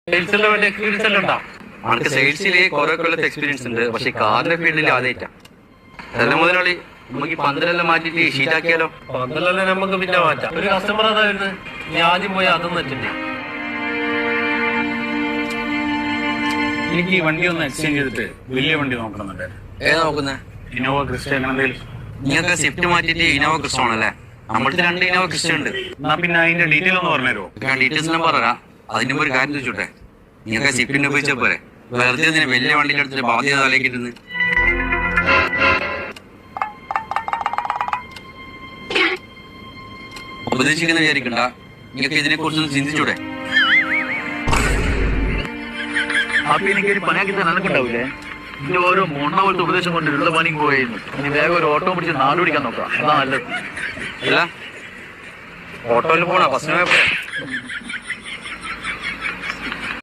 Experience എല്ലാം ഉണ്ടോ? നമുക്ക് സെയിൽസിൽ കുറെ കൊല്ലത്തെ എക്സ്പീരിയൻസ് ഉണ്ട്. പക്ഷെ കാറിന്റെ ഫീൽഡിൽ ആദ്യമായിട്ടാ. അല്ല മുതലാളി, നമുക്ക് ഈ പന്തലെല്ലാം മാറ്റിട്ട് ഷീറ്റാക്കിയാലോ? പന്തലെല്ലാം നമുക്ക് പിന്നെ മാറ്റാം. ഒരു കസ്റ്റമർ അതാ വരുന്നത്, നീ ആദ്യം പോയി അതൊന്നും വെച്ചിട്ടേ. എനിക്ക് ഈ വണ്ടി ഒന്ന് എക്സ്ചേഞ്ച് ചെയ്തിട്ട് വലിയ വണ്ടി നോക്കണമെന്നുണ്ട്. ഏതാ നോക്കുന്നത്? ഇന്നോവ ക്രിസ്റ്റ എന്തെങ്കിലും. നിങ്ങൾക്ക് സ്വിഫ്റ്റ് മാറ്റിട്ട് ഇനോവ ക്രിസ്റ്റ ആണല്ലേ? നമ്മൾക്ക് 2 ഇനോവ ക്രിസ്റ്റ ഉണ്ട്. എന്നാ പിന്നെ അതിന്റെ ഡീറ്റെയിൽ ഒന്ന് പറഞ്ഞുതരുമോ? ഞാൻ ഡീറ്റെയിൽസ് ഞാൻ പറയാം. അതിന് മുമ്പ് ഒരു കാര്യം ചോദിച്ചോട്ടെ, നിങ്ങൾക്ക് സ്വിഫ്റ്റിനെ ഉപയോഗിച്ചാൽ പോരെ? വെറുതെ എന്തിനാ വലിയ വണ്ടിയുടെ അടുത്ത് ബാധ്യത തലേക്കിട്ടുന്നത്? ഉപദേശിക്കുന്ന വിചാരിക്കണ്ട, നിങ്ങൾക്ക് ഇതിനെ കുറിച്ചൊന്ന് ചിന്തിച്ചൂടെ? അപ്പൊ എനിക്കൊരു പണിയാക്കി തന്നെ നടക്കുണ്ടാവൂലേ? ഇതിന്റെ ഓരോ മൊണ്ണ പോലത്തെ ഉപദേശം കൊണ്ട് ഉള്ള പണിക്ക് പോയിരുന്നു. ഇനി വേഗം ഒരു ഓട്ടോ പിടിച്ച് നാട് പിടിക്കാൻ നോക്കാം, അതാ നല്ലത്. അല്ല, ഓട്ടോയിൽ പോണോ? ബസ്സിന് പോയാ